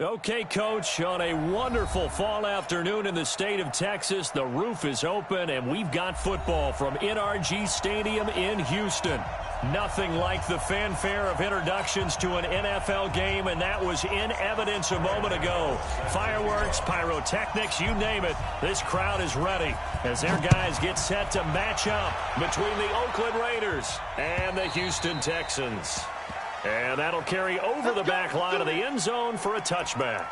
Okay, Coach, on a wonderful fall afternoon in the state of Texas, the roof is open, and we've got football from NRG Stadium in Houston. Nothing like the fanfare of introductions to an NFL game, and that was in evidence a moment ago. Fireworks, pyrotechnics, you name it. This crowd is ready as their guys get set to match up between the Oakland Raiders and the Houston Texans. And that'll carry over the back line of the end zone for a touchback.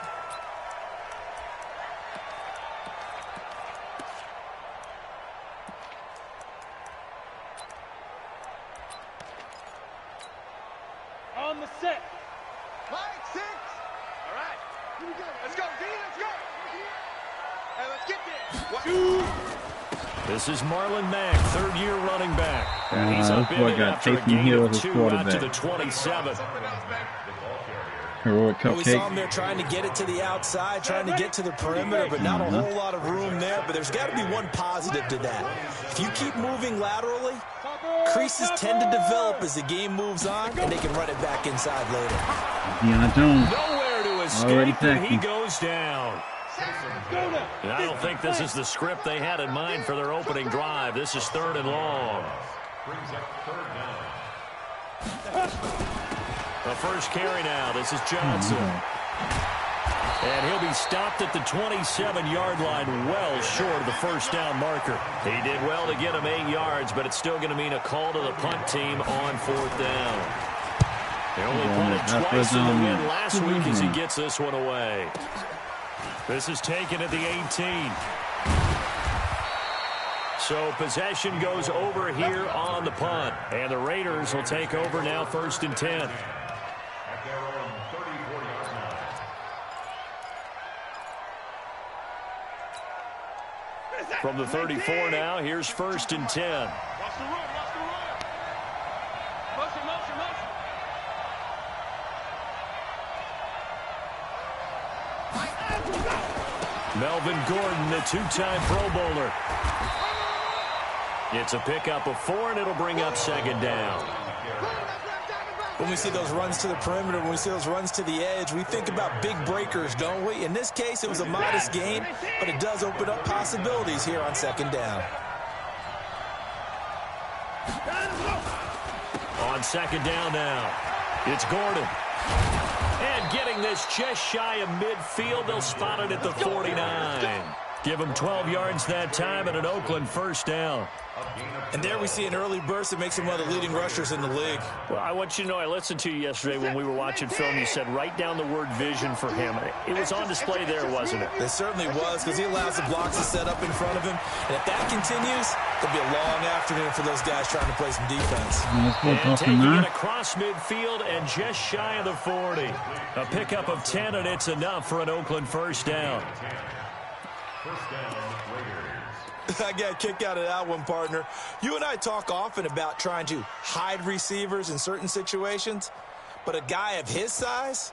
On the set. Line 6. All right. Here we go. Let's go, D. Let's go. Hey, let's get there. This is Marlon Mack, third-year running back. And he's up in it after a Taysom gain of 2 out to the 27. Heroic cupcake. We saw him there trying to get it to the outside, trying to get to the perimeter, but not a whole lot of room there. But there's got to be one positive to that. If you keep moving laterally, creases tend to develop as the game moves on, and they can run it back inside later. Deanna Jones. Nowhere to escape, and he goes down. And I don't think this is the script they had in mind for their opening drive. This is 3rd and long. The first carry now. This is Johnson. And he'll be stopped at the 27-yard line, well short of the first down marker. He did well to get him 8 yards, but it's still going to mean a call to the punt team on 4th down. They only punted twice in the win last week as he gets this one away. This is taken at the 18. So possession goes over here on the punt. And the Raiders will take over now 1st and 10. From the 34 now, here's 1st and 10. Melvin Gordon, the 2-time Pro Bowler. It's a pickup of 4, and it'll bring up 2nd down. When we see those runs to the perimeter, when we see those runs to the edge, we think about big breakers, don't we? In this case, it was a modest gain, but it does open up possibilities here on 2nd down. On 2nd down now, it's Gordon. And getting this just shy of midfield, they'll spot it at the 49. Give him 12 yards that time and an Oakland 1st down. And there we see an early burst that makes him one of the leading rushers in the league. Well, I want you to know, I listened to you yesterday when we were watching film. You said write down the word vision for him. It was on display there, wasn't it? It certainly was, because he allows the blocks to set up in front of him. And if that continues, it'll be a long afternoon for those guys trying to play some defense. And taking it across midfield and just shy of the 40. A pickup of 10, and it's enough for an Oakland 1st down. I got a kick out of that one, partner. You and I talk often about trying to hide receivers in certain situations, but a guy of his size,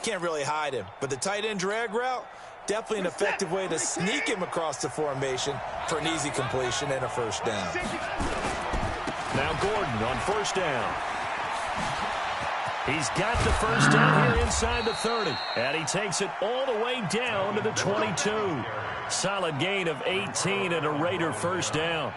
can't really hide him. But the tight end drag route, definitely an effective way to sneak him across the formation for an easy completion and a 1st down. Now Gordon on 1st down. He's got the 1st down here inside the 30. And he takes it all the way down to the 22. Solid gain of 18 and a Raider 1st down.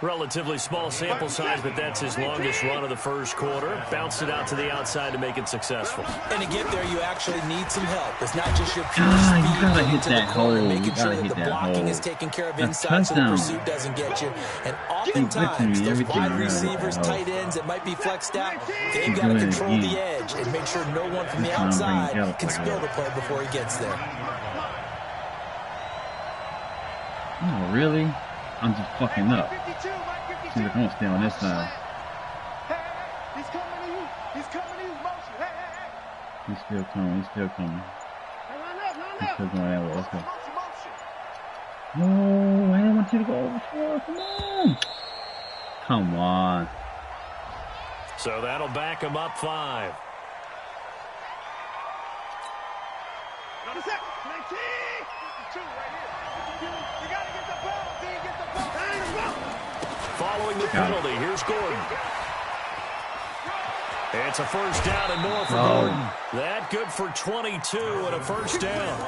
Relatively small sample size, but that's his longest run of the 1st quarter. Bounced it out to the outside to make it successful. And to get there, you actually need some help. It's not just your pure speed. You gotta hit that hole. Making sure that the blocking is taken care of inside so the pursuit doesn't get you. And oftentimes, those wide receivers, tight ends that might be flexed out, they've got to control the edge and make sure no one from the outside can spill the play before he gets there. Oh, really? I'm just fucking up. See if I don't stay on this side. He's coming to you. He's coming to you. Motion. Hey. He's still coming. He's still coming. He's still going that way. Let's go. No, I don't want you to go over 4. Come on. Come on. So that'll back him up 5. Another set. 19. 2 right here. You got to get the ball. Get the ball. Following the penalty, here's Gordon. It's a first down and more for Gordon. That good for 22 and a first down.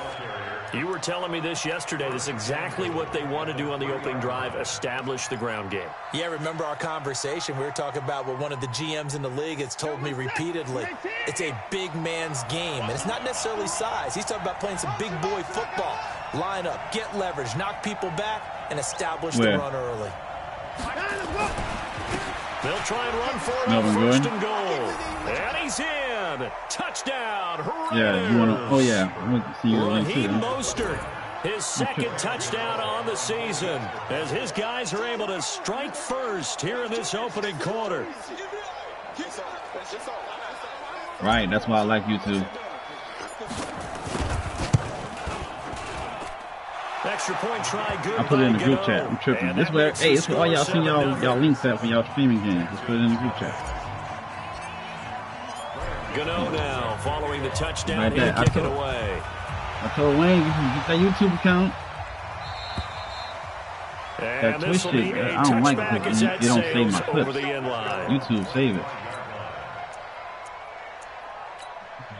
You were telling me this yesterday. This is exactly what they want to do on the opening drive, establish the ground game. Yeah, remember our conversation? We were talking about what one of the GMs in the league has told me repeatedly. It's a big man's game, and it's not necessarily size. He's talking about playing some big boy football. Line up, get leverage, knock people back, and establish the run early. They'll try and run for it on first and goal. And he's in. Touchdown. Yeah, you want to? Oh yeah, I want to see you. Raheem Mostert, his second touchdown on the season, as his guys are able to strike first here in this opening quarter. Right, that's why I like YouTube. Extra point try, good. I put it in the group chat. I'm tripping. This way, hey, this where all y'all see y'all links at for y'all streaming games. Just put it in the group chat. Gano now, following the touchdown, he'll kick it away. I told Wayne, you can get that YouTube account. That Twitch shit, I don't like it because you don't save my clips. YouTube, save it.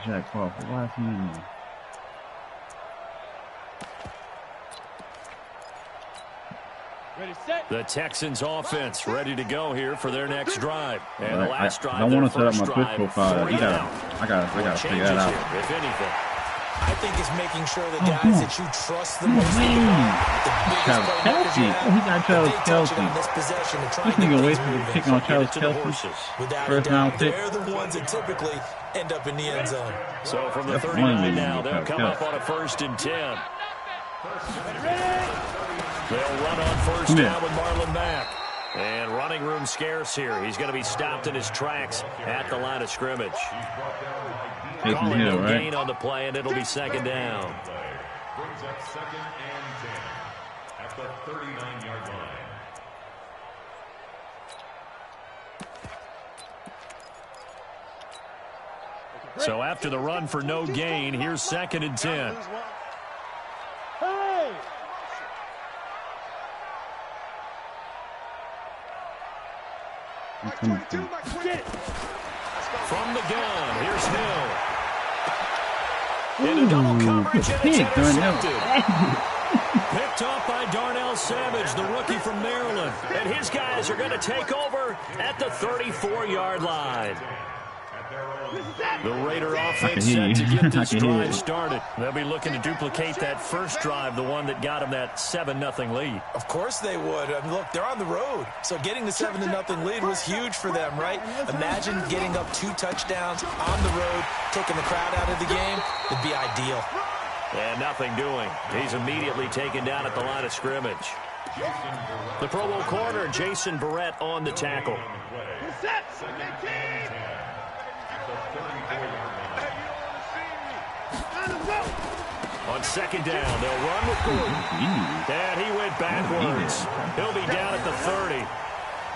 Jack Crawford, why is he in there? The Texans offense ready to go here for their next drive. And the last drive, I want to set up my Twitch profile. I gotta figure that out. Here, if anything. I think it's making sure the guys that you trust the most. Travis Kelce. He got Travis Kelce. This nigga waits for the pick on Travis Kelce. First round pick. They're the ones that typically end up in the end zone. So from the 39 now, they'll come up on a 1st and 10. They'll run on first down with Marlon Mack. And running room scarce here. He's going to be stopped in his tracks at the line of scrimmage. Calling no gain on the play, and it'll be second down. Brings up 2nd and 10 at the 39-yard line. So after the run for no gain, here's 2nd and 10. From the gun, here's Hill. Into double coverage, and it's intercepted. Picked off by Darnell Savage, the rookie from Maryland. And his guys are going to take over at the 34-yard line. The Raider offense set to get this drive started. They'll be looking to duplicate that first drive, the one that got them that 7-0 lead. Of course they would. I mean, look, they're on the road. So getting the 7-0 lead was huge for them, right? Imagine getting up 2 touchdowns on the road, taking the crowd out of the game. It'd be ideal. And nothing doing. He's immediately taken down at the line of scrimmage. The Pro Bowl corner, Jason Barrett, on the tackle. On second down, they'll run with Gordon. And he went backwards. He'll be down at the 30.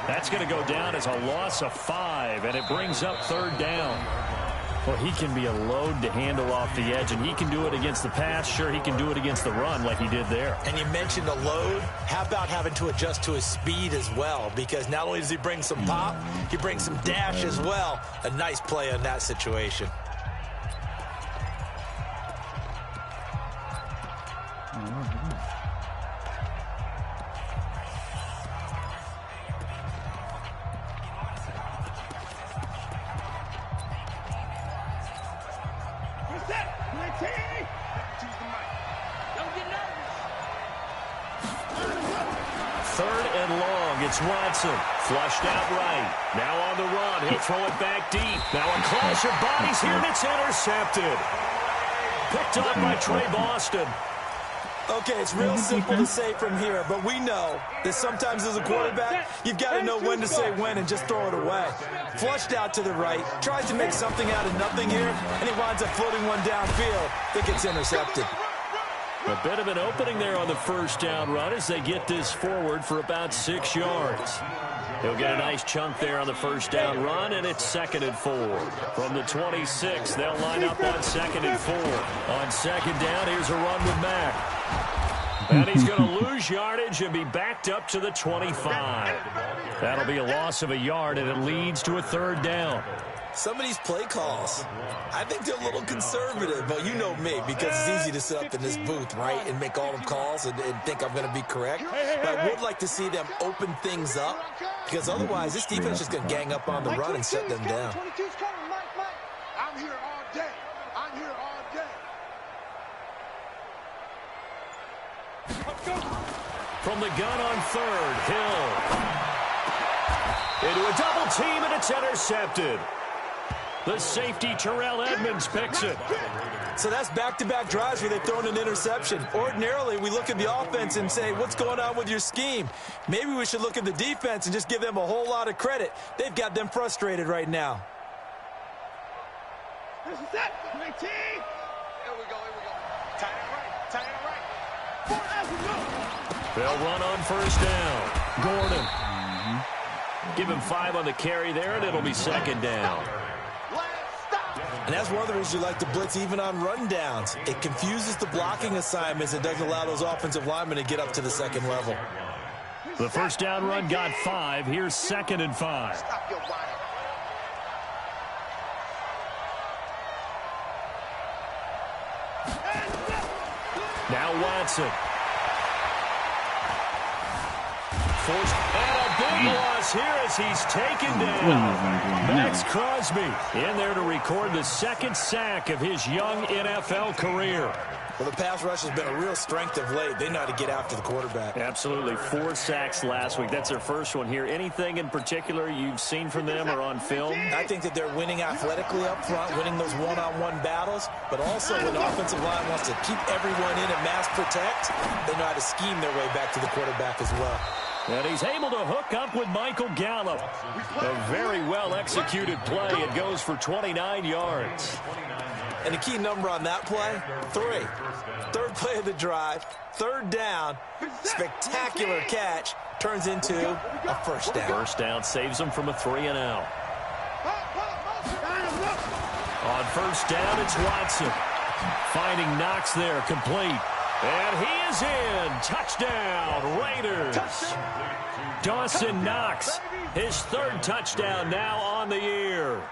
That's going to go down as a loss of 5, and it brings up 3rd down. Well, he can be a load to handle off the edge, and he can do it against the pass. Sure, he can do it against the run like he did there. And you mentioned a load. How about having to adjust to his speed as well? Because not only does he bring some pop, he brings some dash as well. A nice play in that situation. Watson flushed out right. Now on the run. He'll throw it back deep. Now a clash of bodies here, and it's intercepted. Picked up by Trey Boston. Okay, it's real simple to say from here, but we know that sometimes as a quarterback, you've got to know when to say when and just throw it away. Flushed out to the right, tries to make something out of nothing here, and he winds up floating one downfield. I think it's intercepted. A bit of an opening there on the first down run as they get this forward for about 6 yards. He'll get a nice chunk there on the first down run, and it's 2nd and 4. From the 26, they'll line up on 2nd and 4. On 2nd down, here's a run with Mack. And he's going to lose yardage and be backed up to the 25. That'll be a loss of a yard, and it leads to a 3rd down. Some of these play calls, I think they're a little conservative, but you know me, because it's easy to sit up in this booth, right, and make all the calls and think I'm going to be correct. But I would like to see them open things up, because otherwise this defense is going to gang up on the run and shut them down. I'm here all day. I'm here all day. From the gun on third, Hill. Into a double team, and it's intercepted. The safety, Terrell Edmonds, picks it. So that's back-to-back drives where they've thrown an interception. Ordinarily, we look at the offense and say, what's going on with your scheme? Maybe we should look at the defense and just give them a whole lot of credit. They've got them frustrated right now. This is it. 19. Here we go. Tie it right. They'll run on first down. Gordon. Give him 5 on the carry there, and it'll be second down. And that's one of the reasons you like to blitz even on rundowns. It confuses the blocking assignments and doesn't allow those offensive linemen to get up to the second level. The first down run got 5. Here's 2nd and 5. Stop your whine. Now Watson. Forced, and a big loss here as he's taken down. Max Crosby in there to record the 2nd sack of his young NFL career. Well, the pass rush has been a real strength of late. They know how to get after the quarterback. Absolutely. 4 sacks last week. That's their first one here. Anything in particular you've seen from them or on film? I think that they're winning athletically up front, winning those one-on-one battles, but also when the offensive line wants to keep everyone in and mass protect, they know how to scheme their way back to the quarterback as well. And he's able to hook up with Michael Gallup. A very well-executed play. It goes for 29 yards. And the key number on that play, 3. Third play of the drive, 3rd down, spectacular catch, turns into a first down. First down saves him from a 3-and-out. On first down, it's Watson. Finding Knox there, complete. And he is in. Touchdown, Raiders. Dawson Knox, his 3rd touchdown now on the year.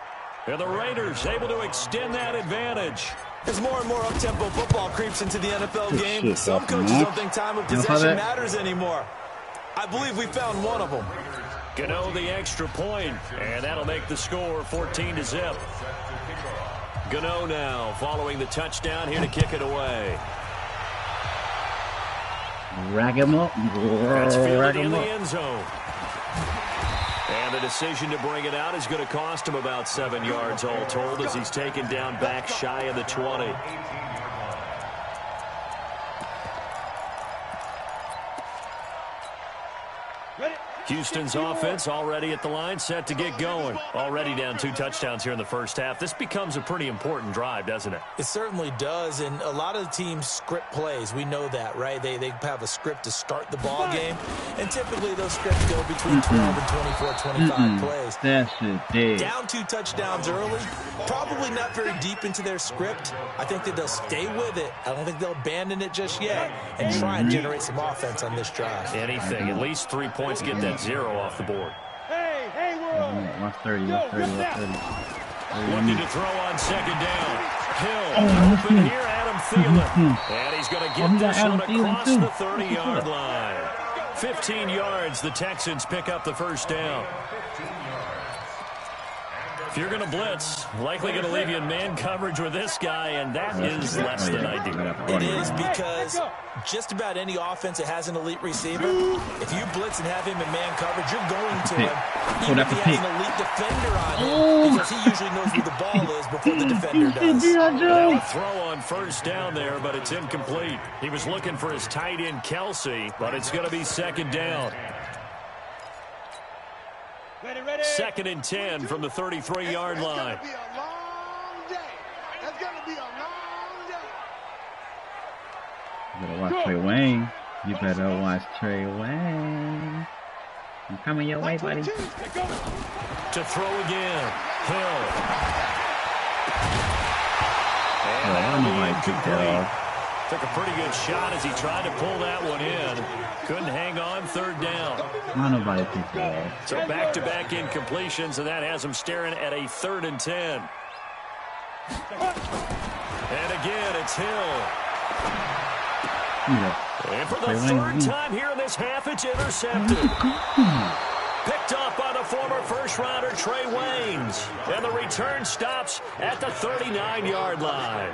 And the Raiders able to extend that advantage. As more and more up-tempo football creeps into the NFL game, some coaches don't think time of possession matters anymore. I believe we found one of them. Gano the extra point, and that'll make the score 14-0. Gano now following the touchdown here to kick it away. Rack him up. That's fielded in the end zone. And the decision to bring it out is going to cost him about 7 yards all told as he's taken down back shy of the 20. Houston's offense already at the line, set to get going. Already down 2 touchdowns here in the first half. This becomes a pretty important drive, doesn't it? It certainly does, and a lot of the teams script plays. We know that, right? They have a script to start the ball game, and typically those scripts go between 12 and 24, 25 plays. That's it. Down 2 touchdowns early, probably not very deep into their script. I think that they'll stay with it. I don't think they'll abandon it just yet and try and generate some offense on this drive. Anything, at least 3 points, get that 0 off the board. Hey, we're 130. Looking to throw on 2nd down. Hill open here, Adam Thielen. And he's going to get this one across the 30-yard line. 15 yards, the Texans pick up the first down. If you're going to blitz, likely going to leave you in man coverage with this guy, and that is less than ideal. It is, because just about any offense that has an elite receiver, if you blitz and have him in man coverage, you're going to him, even if he has an elite defender on him, because he usually knows where the ball is before the defender does. A throw on first down there, but it's incomplete. He was looking for his tight end, Kelsey, but it's going to be 2nd down. ready. 2nd and 10 from the 33-yard line. It's going to be a long day. It's going to be a long day. You better watch Trey Wayne. You better watch Trey Wayne. I'm coming your way, buddy. To throw again. Hill. And I don't know why I did that. Took a pretty good shot as he tried to pull that one in. Couldn't hang on, third down. Nobody picked that off. So back-to-back incompletions, and that has him staring at a 3rd and 10. And again, it's Hill. And for the 3rd time here in this half, it's intercepted. Picked up by the former first-rounder Trey Waynes. And the return stops at the 39-yard line.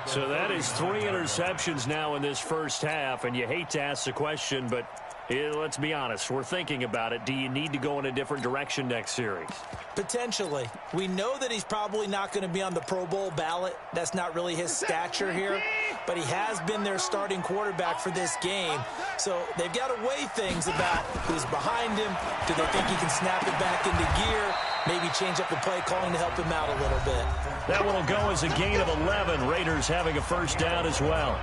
So that is 3 interceptions now in this first half, and you hate to ask the question, but let's be honest, we're thinking about it. Do you need to go in a different direction next series? Potentially. We know that he's probably not going to be on the Pro Bowl ballot. That's not really his stature here, but he has been their starting quarterback for this game. So they've got to weigh things about who's behind him. Do they think he can snap it back into gear? Maybe change up the play calling to help him out a little bit. That one will go as a gain of 11. Raiders having a first down as well.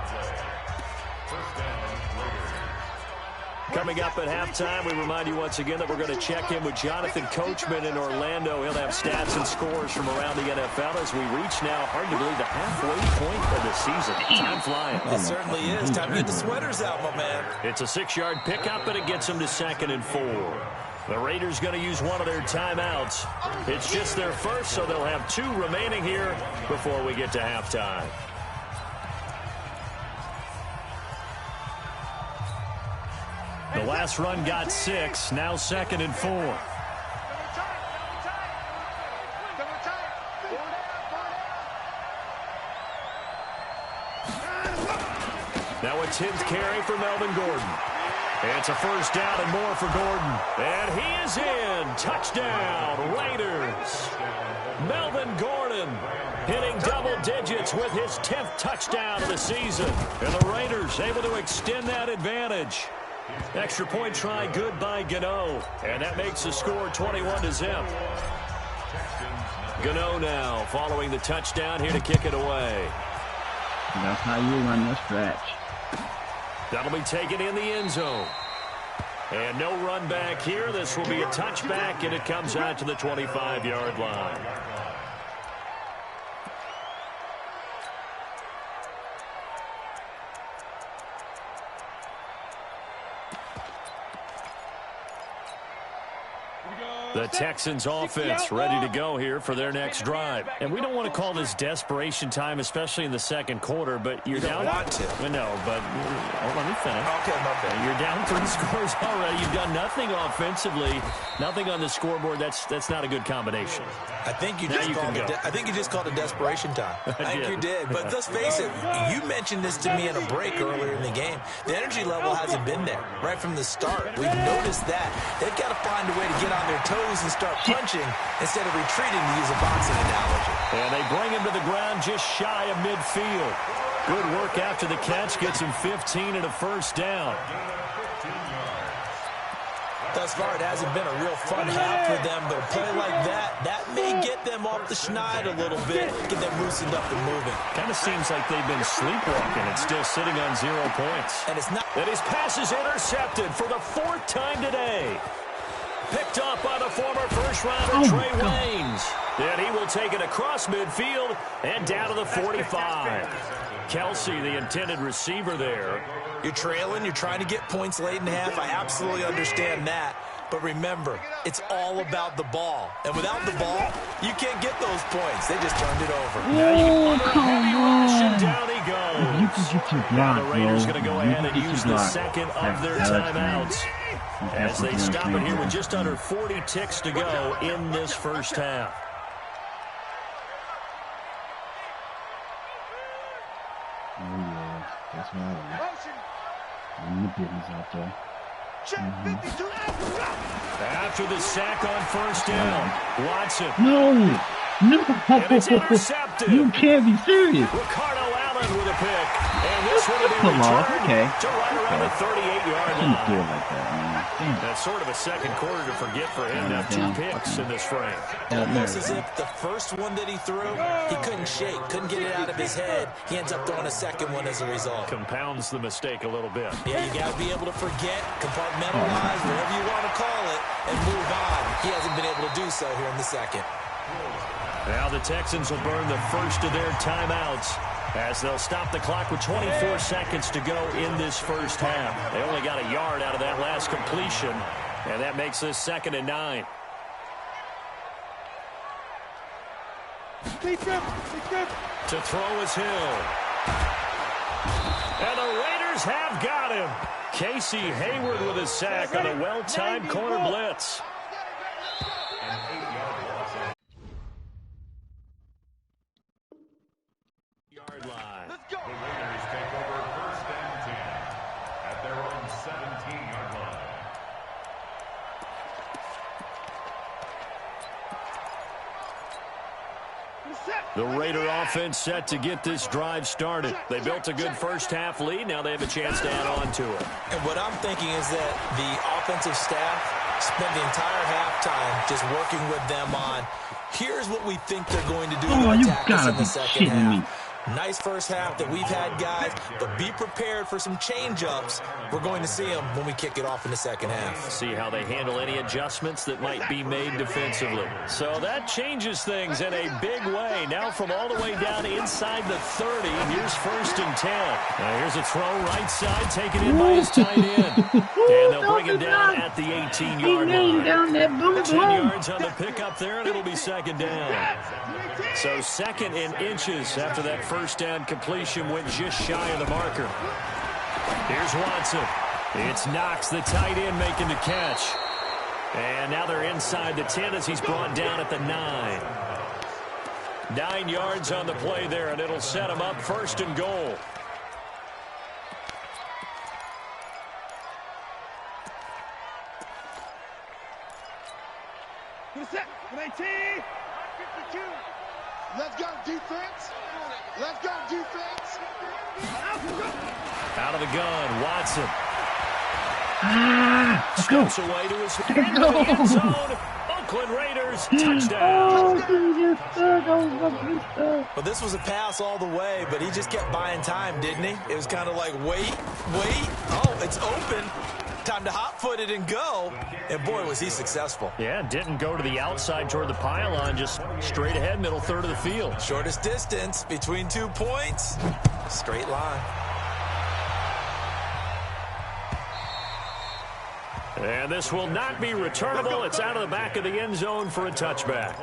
Coming up at halftime, we remind you once again that we're going to check in with Jonathan Coachman in Orlando. He'll have stats and scores from around the NFL as we reach now, hard to believe, the halfway point of the season. Time flying. It certainly is. Time to get the sweaters out, my man. It's a 6-yard pickup, and it gets them to 2nd and 4. The Raiders going to use one of their timeouts. It's just their first, so they'll have 2 remaining here before we get to halftime. The last run got 6, now 2nd and 4. Now a 10th carry for Melvin Gordon. It's a first down and more for Gordon. And he is in. Touchdown, Raiders. Melvin Gordon hitting double digits with his 10th touchdown of the season. And the Raiders able to extend that advantage. Extra point try good by Gano. And that makes the score 21-0. Gano now following the touchdown here to kick it away. That's how you run your stretch. That'll be taken in the end zone. And no run back here. This will be a touchback, and it comes out to the 25-yard line. The Texans offense ready to go here for their next drive. And we don't want to call this desperation time, especially in the second quarter, but you're down. Want to. No, but let me finish. Okay, my bad. You're down 3 scores already. You've done nothing offensively, nothing on the scoreboard. That's not a good combination. I think you just called it desperation time. I think you did. But let's face it, you mentioned this to me in a break earlier in the game. The energy level hasn't been there right from the start. We've noticed that. They've got to find a way to get on their toes and start punching instead of retreating, to use a boxing analogy. And they bring him to the ground just shy of midfield. Good work after the catch. Gets him 15 and a first down. Thus far, it hasn't been a real fun half for them, but a play like that may get them off the schneid a little bit, get them loosened up and moving. Kind of seems like they've been sleepwalking and still sitting on 0 points. And it's not. And his pass is intercepted for the 4th time today. Picked up by the former first-rounder Trey Waynes. And he will take it across midfield and down to the 45. Kelsey, the intended receiver there. You're trailing. You're trying to get points late in half. I absolutely understand that. But remember, it's all about the ball. And without the ball, you can't get those points. They just turned it over. Oh, come on. Down he goes. You can get your block, now the Raiders going to go ahead and use use the second of their timeouts as they stop it here with just under 40 ticks to go in this first half. Oh, yeah. That's what I like. In the business out there. After the sack on first down, Watson. No. And it's intercepted. You can't be serious. Ricardo Allen with a pick. And this one will be returned to right around the 38-yard line. Can't do it like that, man. That's sort of a second quarter to forget for him. Now 2 picks in this frame. Almost as if the first one that he threw, he couldn't shake, couldn't get it out of his head. He ends up throwing a second one as a result. Compounds the mistake a little bit. Yeah, you got to be able to forget, compartmentalize, whatever you want to call it, and move on. He hasn't been able to do so here in the second. Now the Texans will burn the first of their timeouts as they'll stop the clock with 24 seconds to go in this first half. They only got a yard out of that last completion, and that makes this 2nd and 9. To throw is Hill. And the Raiders have got him. Casey Hayward with a sack on a well-timed corner blitz. Yard line. The Raiders take over 1st and 10 at their own 17-yard line. The Raider offense set to get this drive started. They built a good first half lead. Now they have a chance to add on to it. And what I'm thinking is that the offensive staff spent the entire halftime just working with them on, here's what we think they're going to do to attack us in the second half. Nice first half that we've had, guys, but be prepared for some change-ups. We're going to see them when we kick it off in the second half. See how they handle any adjustments that might be made defensively. So that changes things in a big way. Now from all the way down inside the 30, here's 1st and 10. Now here's a throw right side, taken in by his tight end. And they'll bring him down at the 18-yard line. 10 yards on the pickup there, and it'll be 2nd down. So 2nd and inches after that first down completion went just shy of the marker. Here's Watson. It's Knox, the tight end, making the catch. And now they're inside the 10 as he's brought down at the 9. 9 yards on the play there, and it'll set him up 1st and goal. Let's go, defense. Let's go, defense. Out of the gun, Watson. Let's Steps away to his end zone. Oakland Raiders, touchdown. Well, this was a pass all the way, but he just kept buying time, didn't he? It was kind of like, wait. Oh, it's open. Time to hot-foot it and go. And, boy, was he successful. Yeah, didn't go to the outside toward the pylon, just straight ahead, middle third of the field. Shortest distance between 2 points. Straight line. And this will not be returnable. It's out of the back of the end zone for a touchback.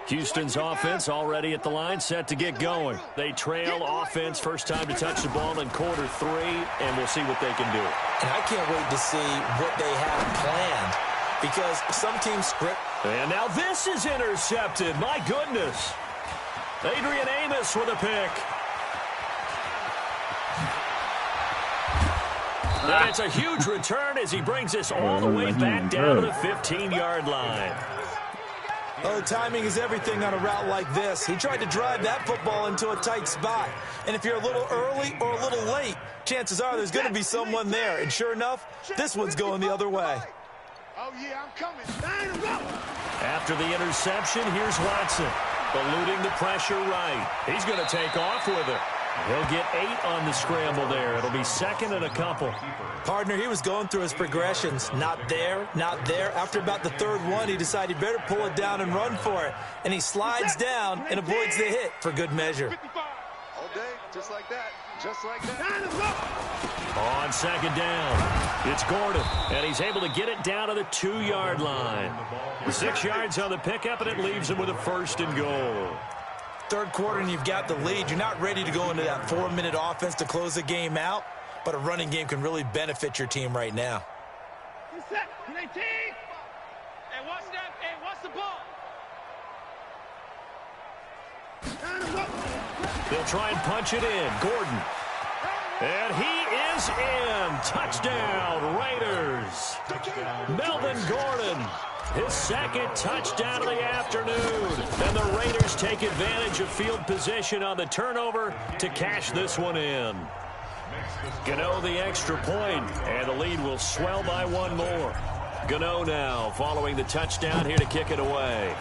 Houston's offense already at the line, set to get going. They trail offense, first time to touch the ball in quarter 3, and we'll see what they can do. And I can't wait to see what they have planned, because some teams script. And now this is intercepted. My goodness. Adrian Amos with a pick. And it's a huge return as he brings us all the way back down to the 15-yard line. Oh, timing is everything on a route like this. He tried to drive that football into a tight spot. And if you're a little early or a little late, chances are there's going to be someone there. And sure enough, this one's going the other way. Oh, yeah, I'm coming. After the interception, here's Watson. Eluding the pressure right. He's going to take off with it. He'll get 8 on the scramble there. It'll be 2nd and a couple. Partner, he was going through his progressions. Not there, not there. After about the 3rd one, he decided he better pull it down and run for it. And he slides down and avoids the hit for good measure. All day, just like that. Just like that. On 2nd down, it's Gordon. And he's able to get it down to the 2-yard line. 6 yards on the pickup, and it leaves him with a 1st and goal. 3rd quarter and you've got the lead. You're not ready to go into that 4-minute offense to close the game out, but a running game can really benefit your team right now. Hey, watch that. Hey, watch the ball. They'll try and punch it in. Gordon. And he is in. Touchdown, Raiders. Melvin Gordon. His 2nd touchdown of the afternoon. And the Raiders take advantage of field position on the turnover to cash this one in. Gano the extra point, and the lead will swell by 1 more. Gano now following the touchdown here to kick it away.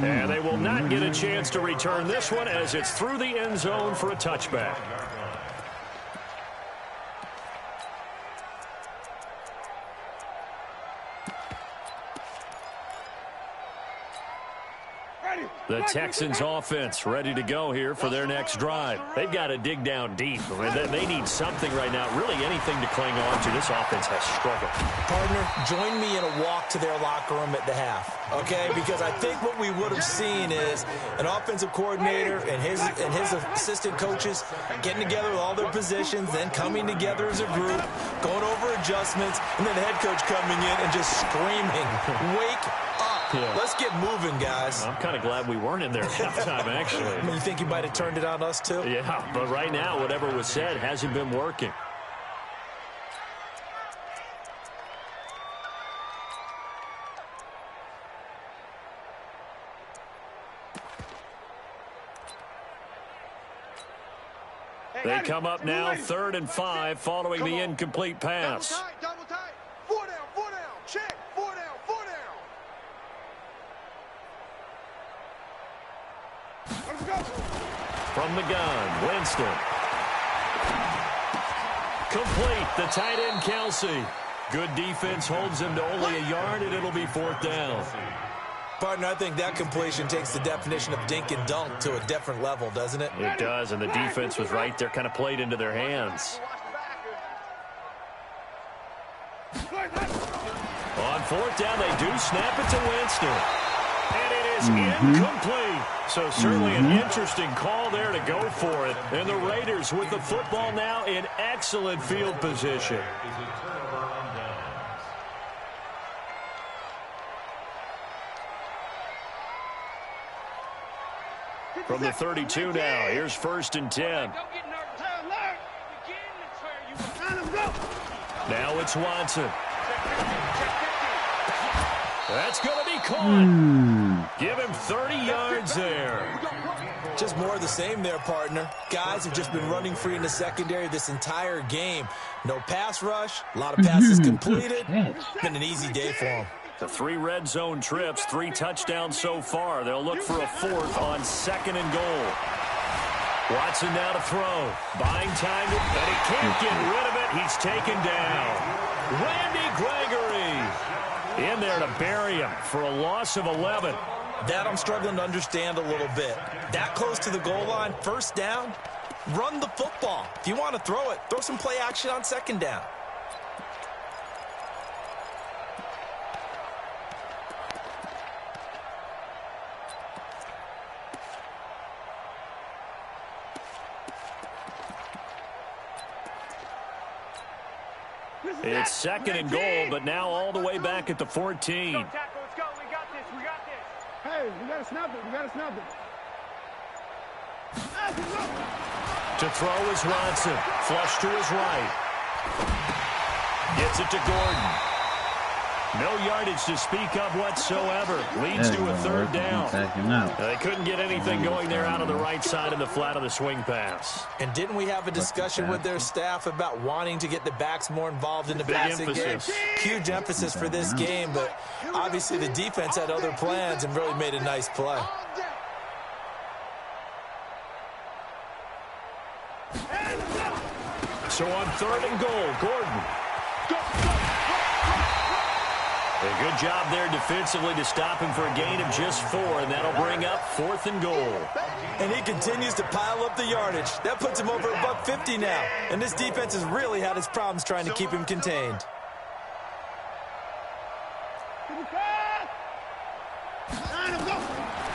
And they will not get a chance to return this one as it's through the end zone for a touchback. The Texans offense ready to go here for their next drive. They've got to dig down deep. They need something right now, really anything to cling on to. This offense has struggled. Partner, join me in a walk to their locker room at the half, okay? Because I think what we would have seen is an offensive coordinator and his assistant coaches getting together with all their positions, then coming together as a group, going over adjustments, and then the head coach coming in and just screaming, "Wake up. Yeah. Let's get moving, guys." I'm kind of glad we weren't in there at halftime, actually. I mean, you think he might have turned it on us, too? Yeah, but right now, whatever was said hasn't been working. They come up now, 3rd and 5, following the incomplete pass. Double tight. 4 down, check. 4 down. Let's go. From the gun, Winston. Complete, the tight end, Kelsey. Good defense holds him to only a yard, and it'll be 4th down. Partner, I think that completion takes the definition of dink and dunk to a different level, doesn't it? It does, and the defense was right there, kind of played into their hands. On 4th down, they do snap it to Winston. And it is incomplete. So certainly an interesting call there to go for it. And the Raiders with the football now in excellent field position. From the 32 now, here's 1st and 10. Now it's Watson. That's going to be caught. Give him 30 yards there. Just more of the same there, partner. Guys have just been running free in the secondary this entire game. No pass rush, a lot of passes completed. Been an easy day for them. The 3 red zone trips, 3 touchdowns so far. They'll look for a 4th on 2nd and goal. Watson now to throw. Buying time, and he can't get rid of it. He's taken down. Randy Gregory in there to bury him for a loss of 11. That I'm struggling to understand a little bit. That close to the goal line, 1st down, run the football. If you want to throw it, throw some play action on 2nd down. It's 2nd and goal, but now all the way back at the 14. Let's go. We got this. Hey, we got to snap it. To throw is Watson. Flush to his right. Gets it to Gordon. No yardage to speak of whatsoever. Leads to a 3rd down. They couldn't get anything going there out of the right side of the flat of the swing pass. And didn't we have a discussion with their staff about wanting to get the backs more involved in the passing game? Huge emphasis for this game, but obviously the defense had other plans and really made a nice play. So on 3rd and goal, Gordon. A good job there defensively to stop him for a gain of just 4, and that'll bring up 4th and goal. And he continues to pile up the yardage. That puts him over $150 now. And this defense has really had its problems trying to keep him contained.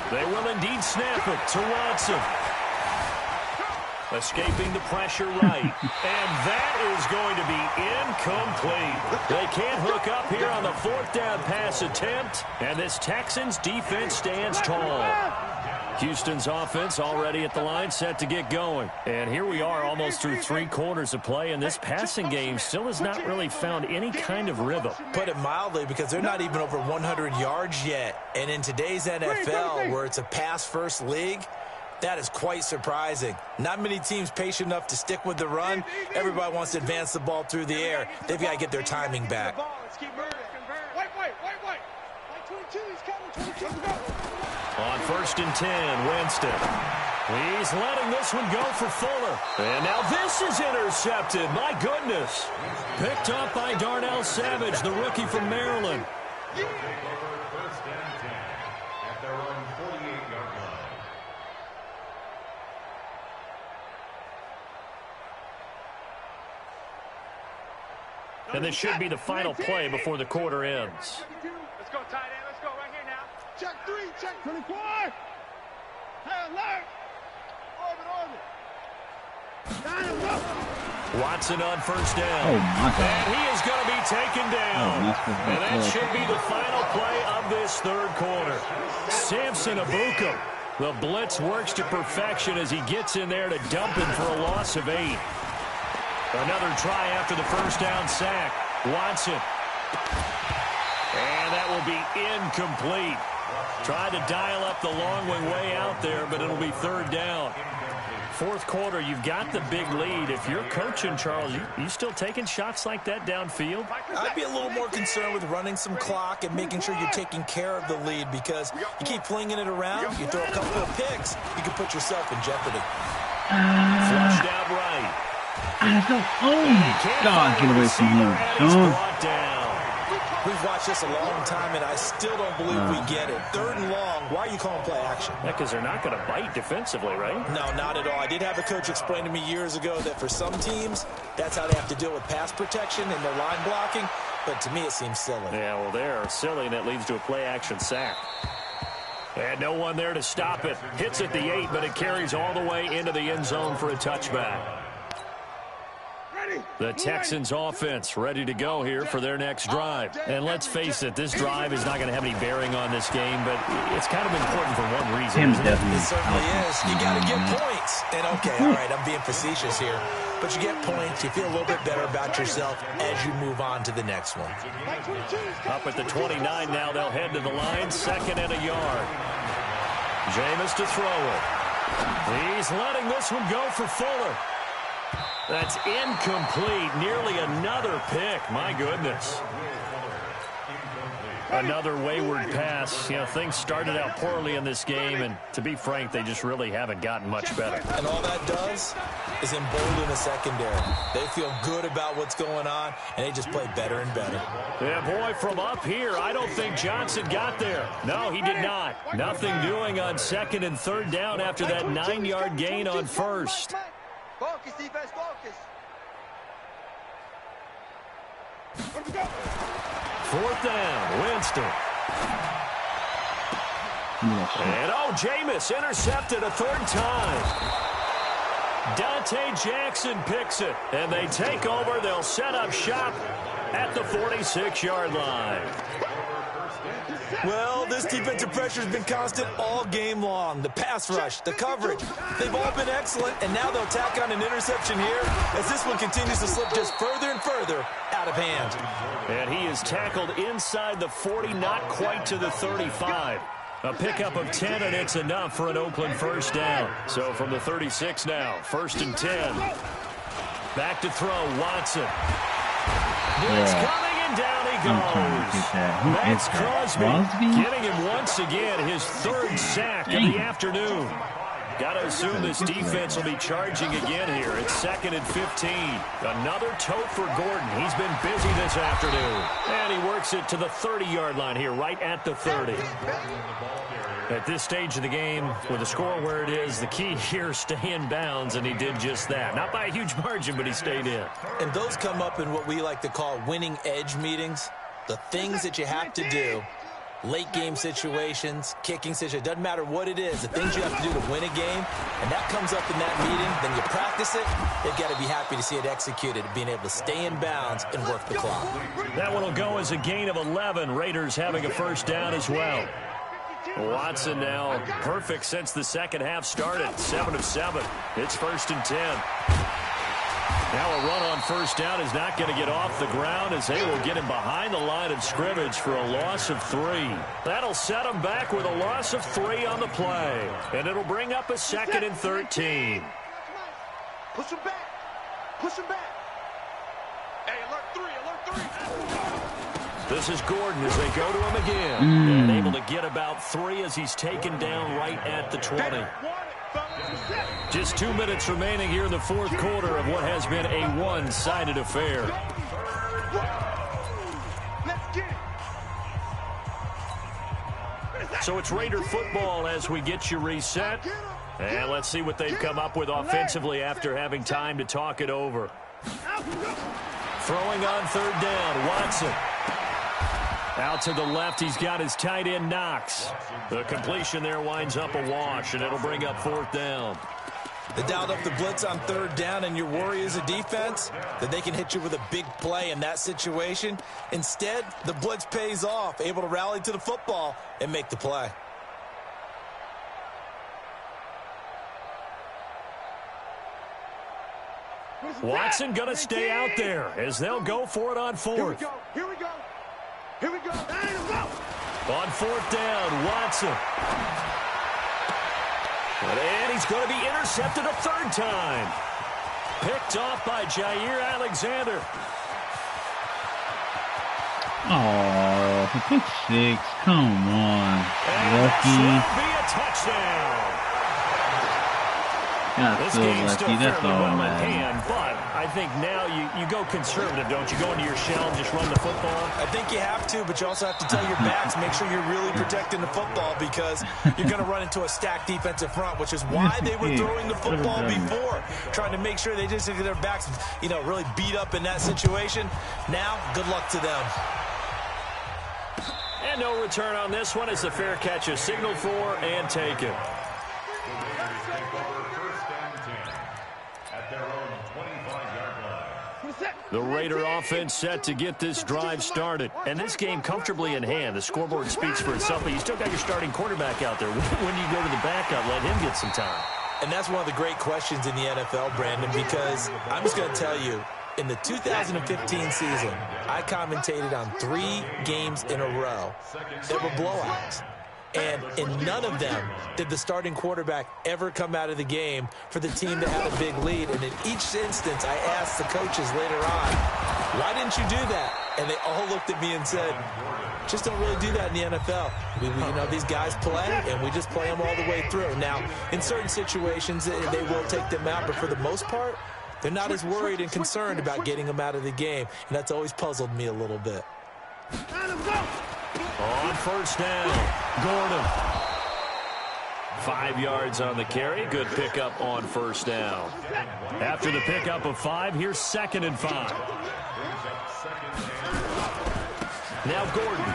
They will indeed snap it to Watson. Escaping the pressure right. And that is going to be incomplete. They can't hook up here on the 4th down pass attempt. And this Texans defense stands tall. Houston's offense already at the line, set to get going. And here we are almost through 3 quarters of play, and this passing game still has not really found any kind of rhythm. Put it mildly, because they're not even over 100 yards yet. And in today's NFL, where it's a pass-first league, that is quite surprising. Not many teams patient enough to stick with the run. Everybody wants to advance the ball through the air. They've got to get their timing back. On 1st and 10, Winston. He's letting this one go for Fuller. And now this is intercepted. My goodness. Picked up by Darnell Savage, the rookie from Maryland. First and 10 at their own 48-yard And this should be the final play before the quarter ends. Let's go, tight end. Let's go right here now. Check 3, check 24. Hey, alert. Orbit. Watson on first down. Oh, my God. And he is going to be taken down. Oh, and that should be the final play of this third quarter. Samson Abukum. The blitz works to perfection as he gets in there to dump him for a loss of 8. Another try after the first down sack. Watson. And that will be incomplete. Tried to dial up the long way out there, but it'll be third down. Fourth quarter, you've got the big lead. If you're coaching, Charles, you still taking shots like that downfield? I'd be a little more concerned with running some clock and making sure you're taking care of the lead, because you keep flinging it around, you throw a couple of picks, you can put yourself in jeopardy. Flushed out right. Oh, God, get away from him. Brought down. We've watched this a long time, and I still don't believe we get it. Third and long, why are you calling play action? Yeah, because they're not going to bite defensively, right? No, not at all. I did have a coach explain to me years ago that for some teams, that's how they have to deal with pass protection and their line blocking, but to me it seems silly. Yeah, well, they're silly, and it leads to a play-action sack. And no one there to stop it. Hits at the 8, but it carries all the way into the end zone for a touchback. The Texans offense ready to go here for their next drive. And let's face it, this drive is not going to have any bearing on this game, but it's kind of important for one reason. It certainly is. You got to get points. And okay, all right, I'm being facetious here. But you get points, you feel a little bit better about yourself as you move on to the next one. Up at the 29 now, they'll head to the line, 2nd and a yard. Jameis to throw it. He's letting this one go for Fuller. That's incomplete. Nearly another pick. My goodness. Another wayward pass. You know, things started out poorly in this game, and to be frank, they just really haven't gotten much better. And all that does is embolden the secondary. They feel good about what's going on, and they just play better and better. Yeah, boy, from up here, I don't think Johnson got there. No, he did not. Nothing doing on 2nd and 3rd down after that 9-yard gain on 1st. Focus, defense, focus. 4th down, Winston. And Jameis intercepted a 3rd time. Dante Jackson picks it, and they take over. They'll set up shop at the 46-yard line. Well, this defensive pressure has been constant all game long. The pass rush, the coverage, they've all been excellent, and now they'll tack on an interception here as this one continues to slip just further and further out of hand. And he is tackled inside the 40, not quite to the 35. A pickup of 10, and it's enough for an Oakland first down. So from the 36 now, 1st and 10. Back to throw, Watson. Blitz coming, and down he goes. That's Crosby getting him once again, his 3rd sack of the afternoon. Got to assume this defense will be charging again here. It's 2nd and 15. Another tote for Gordon. He's been busy this afternoon. And he works it to the 30-yard line here, right at the 30. At this stage of the game, with the score where it is, the key here, stay in bounds, and he did just that. Not by a huge margin, but he stayed in. And those come up in what we like to call winning edge meetings. The things that you have to do, late game situations, kicking situations, doesn't matter what it is, the things you have to do to win a game, and that comes up in that meeting, then you practice it, they've got to be happy to see it executed, being able to stay in bounds and work the clock. That one will go as a gain of 11. Raiders having a first down as well. Watson now perfect since the second half started. 7 of 7. It's 1st and 10. Now a run on first down is not going to get off the ground as they will get him behind the line of scrimmage for a loss of 3. That'll set him back with a loss of 3 on the play. And it'll bring up a 2nd and 13. Push him back. Push him back. Hey, alert 3, alert 3. This is Gordon as they go to him again. And able to get about 3 as he's taken down right at the 20. Just 2 minutes remaining here in the fourth quarter of what has been a one-sided affair. So it's Raider football as we get you reset. And let's see what they've come up with offensively after having time to talk it over. Throwing on third down, Watson. Out to the left, he's got his tight end, Knox. The completion there winds up a wash, and it'll bring up fourth down. They dialed up the blitz on third down, and your worry as a defense that they can hit you with a big play in that situation. Instead, the blitz pays off, able to rally to the football and make the play. Watson going to stay out there as they'll go for it on fourth. Here we go. Here we go. On fourth down, Watson. And he's going to be intercepted a third time. Picked off by Jair Alexander. Oh, for pick six. Come on. Lucky. Be a touchdown. Got so lucky. That's all well that in hand, matters. but I think now you go conservative, don't you? Go into your shell and just run the football. I think you have to, but you also have to tell your backs, make sure you're really protecting the football because you're going to run into a stacked defensive front, which is why they were throwing the football before, trying to make sure they just get their backs, really beat up in that situation. Now, good luck to them. And no return on this one as the fair catch is signaled for and taken. The Raider offense set to get this drive started. And this game comfortably in hand. The scoreboard speaks for itself, but you still got your starting quarterback out there. When do you go to the backup, let him get some time? And that's one of the great questions in the NFL, Brandon, because I'm just going to tell you, in the 2015 season, I commentated on 3 games in a row that were blowouts. And in none of them did the starting quarterback ever come out of the game for the team that had a big lead. And in each instance, I asked the coaches later on, why didn't you do that? And they all looked at me and said, just don't really do that in the NFL. These guys play, and we just play them all the way through. Now, in certain situations, they will take them out, but for the most part, they're not as worried and concerned about getting them out of the game. And that's always puzzled me a little bit. On first down, Gordon. 5 yards on the carry. Good pickup on first down. After the pickup of 5, here's 2nd and 5. Now Gordon.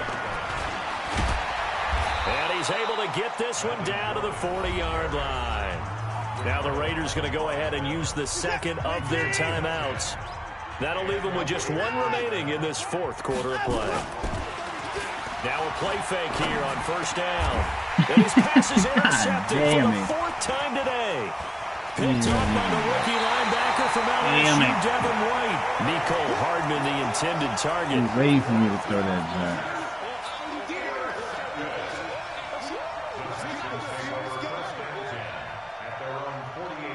And he's able to get this one down to the 40-yard line. Now the Raiders going to go ahead and use the second of their timeouts. That'll leave them with just 1 remaining in this 4th quarter of play. Now a play fake here on first down. And his pass is intercepted for the 4th time today. Picked up by the rookie linebacker from LSU, Devin White. Mecole Hardman, the intended target. He's waiting for me to throw that jump.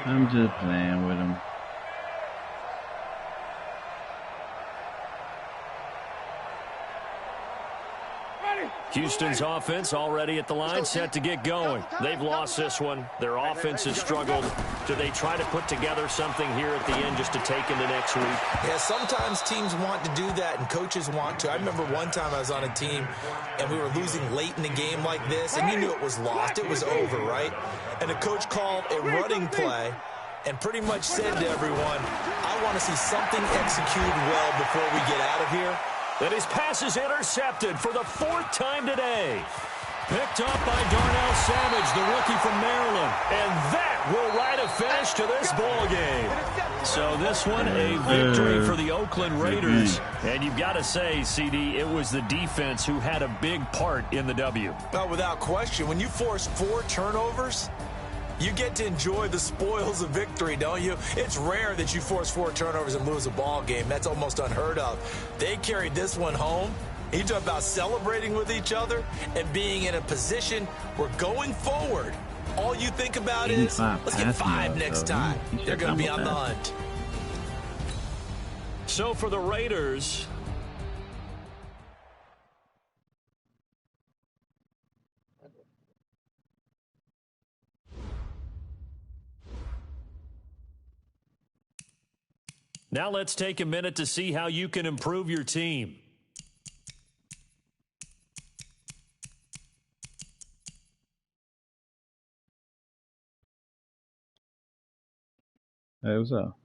I'm just playing with him. Houston's offense already at the line, set to get going. They've lost this one. Their offense has struggled. Do they try to put together something here at the end just to take into next week? Yeah, sometimes teams want to do that and coaches want to. I remember one time I was on a team and we were losing late in the game like this, and you knew it was lost. It was over, right? And the coach called a running play and pretty much said to everyone, I want to see something executed well before we get out of here. And his pass is intercepted for the 4th time today. Picked up by Darnell Savage, the rookie from Maryland. And that will write a finish to this ball game. So this one, a victory for the Oakland Raiders. And you've got to say, CD, it was the defense who had a big part in the W. Oh, without question. When you force 4 turnovers, you get to enjoy the spoils of victory, don't you? It's rare that you force 4 turnovers and lose a ball game. That's almost unheard of. They carried this one home. You talk about celebrating with each other and being in a position where going forward, all you think about is, let's get 5 next time. They're going to be on the hunt. So for the Raiders, now let's take a minute to see how you can improve your team. Hey, what's up?